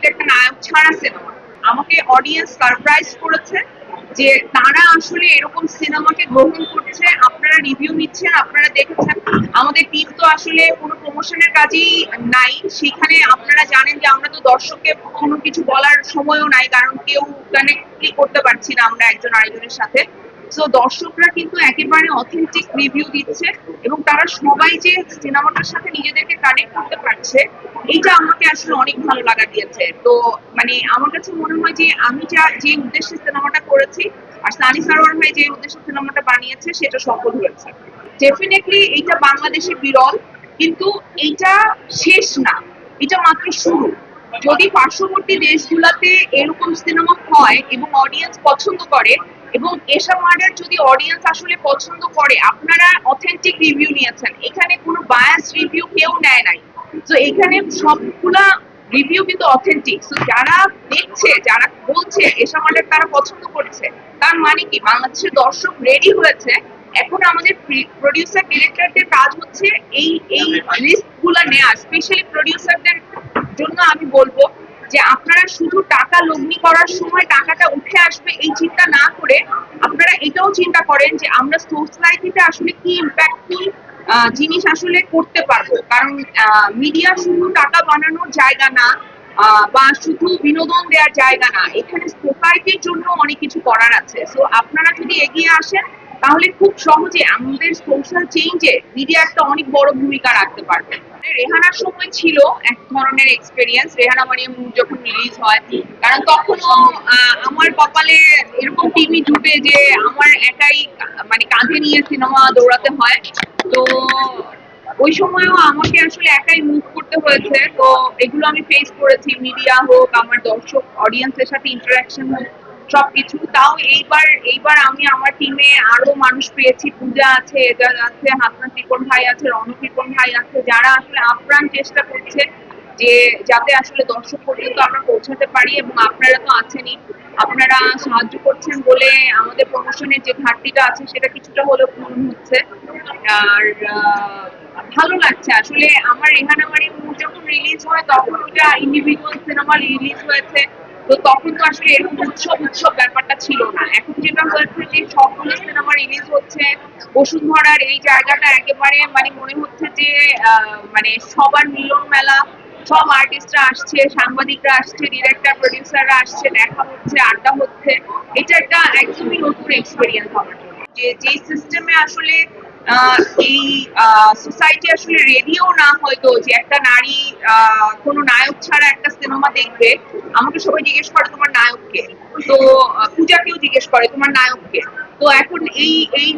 এটা একটা নায়ক ছাড়া সিনেমা। আমাকে অডিয়েন্স সারপ্রাইজ করেছে যে তারা আসলে এরকম সিনেমাকে গ্রহণ করছে। আপনারা রিভিউ নিচ্ছেন, আপনারা দেখেছেন। আমাদের টিম তো আসলে কোনো প্রমোশনের কাজেই নাই সেখানে। আপনারা জানেন যে আমরা তো দর্শককে কোনো কিছু বলার সময়ও নাই, কারণ কেউ কানেক্টই করতে পারছি না আমরা একজন আরেকজনের সাথে। তো দর্শকরা কিন্তু একেবারে অথেন্টিক রিভিউ দিচ্ছে এবং তারা সবাই যে সিনেমাটার সাথে নিজেদেরকে কানেক্ট করতে পারছে, এইটা আমাকে আসলে অনেক ভালো লাগা দিয়েছে। তো মানে আমার কাছে মনে হয় যে আমি যে উদ্দেশ্যে সিনেমাটা করেছি আর সানি সারোয়ার ভাই যে উদ্দেশ্যে সিনেমাটা বানিয়েছে সেটা সফল হয়েছে। ডেফিনেটলি এইটা বাংলাদেশে বিরল, কিন্তু এইটা শেষ না, এটা মাত্র শুরু। যদি পার্শ্ববর্তী দেশগুলোতে এরকম সিনেমা হয় এবং অডিয়েন্স পছন্দ করে, এবং এসা মার্ডার যদি অডিয়েন্স আসলে পছন্দ করে, আপনারা অথেন্টিক রিভিউ নিয়েছেন, এখানে কোনো বায়াস রিভিউ কেউ নেয় নাই। তো এখানে সবগুলা রিভিউ কিন্তু অথেন্টিক। তো যারা দেখছে, যারা বলছে এসা মার্ডার তারা পছন্দ করছে, তার মানে কি বাংলাদেশের দর্শক রেডি হয়েছে। এখন আমাদের প্রডিউসার ডিরেক্টরদের কাজ হচ্ছে এই এই রিস্ক গুলা নেওয়া। স্পেশালি প্রডিউসারদের জন্য আমি বলবো যে আপনারা শুধু টাকা লগ্নি করার সময় টাকাটা উঠে আসবে এই চিন্তা না করে আপনারা এটাও চিন্তা করেন যে আমরা সোসাইটিতে আসলে কি ইম্প্যাক্টফুল জিনিস আসলে করতে পারবো। কারণ মিডিয়া শুধু টাকা বানানোর জায়গা না, বা শুধু বিনোদন দেওয়ার জায়গা না, এখানে সোসাইটির জন্য অনেক কিছু করার আছে। সো আপনারা যদি এগিয়ে আসেন তাহলে খুব সহজে আমাদের সোশ্যাল চেঞ্জে মিডিয়া একটা অনেক বড় ভূমিকা রাখতে পারবে। রেহানার সময় ছিল এক ধরনের এক্সপেরিয়েন্স, রেহানা মারিয়াম যখন রিলিজ হয়, কারণ তখনও আমার কপালে এরকম টিভি জুটে যে আমার একাই মানে কাঁধে নিয়ে সিনেমা দৌড়াতে হয়। তো ওই সময়ও আমাকে আসলে একাই মুভ করতে হয়েছে। তো এগুলো আমি ফেস করেছি, মিডিয়া হোক, আমার দর্শক অডিয়েন্সের সাথে ইন্টারাকশন হোক, সবকিছু। তাও এইবার এইবার আমি আমার টিমে আরো মানুষ পেয়েছি। পূজা আছে, এজাজ আছে, হাসনাত রিপন ভাই আছে, রনক রিপন ভাই আছে, যারা আসলে আপ্রাণ চেষ্টা করছে যে যাতে আসলে দর্শক পর্যন্ত আমরা পৌঁছাতে পারি। এবং আপনারা তো আছেনই, আপনারা সাহায্য করছেন বলে আমাদের প্রমোশনের যে ঘাটতিটা আছে সেটা কিছুটা হলেও পূরণ হচ্ছে। আর ভালো লাগছে আসলে। আমার রেহানা মারিয়াম যখন রিলিজ হয় তখন ওটা ইন্ডিভিজুয়াল সিনেমা রিলিজ হয়েছে, তো তখন তো আসলে এরকম উৎসব উৎসব ব্যাপারটা ছিল না। এখন যেটা হয়েছে যে সবগুলো সিনেমা রিলিজ হচ্ছে, বসুন্ধরার এই জায়গাটা একেবারে মানে মনে হচ্ছে যে মানে সবার মিলন মেলা। সব আর্টিস্টরা আসছে, সাংবাদিকরা আসছে, ডিরেক্টর প্রডিউসাররা আসছে, দেখা হচ্ছে, আড্ডা হচ্ছে। এটা একটা একদমই নতুন এক্সপিরিয়েন্স আমার জন্য। যে যে সিস্টেমে আসলে এই সোসাইটি আসলে রেডিও না, হয়তো যে একটা নারী কোনো নায়ক ছাড়া একটা সিনেমা দেখবে, আমাকে সবাই জিজ্ঞেস করে তোমার নায়ককে। তো পূজাকেও জিজ্ঞেস করে তোমার নায়ককে। তো এখন এই এই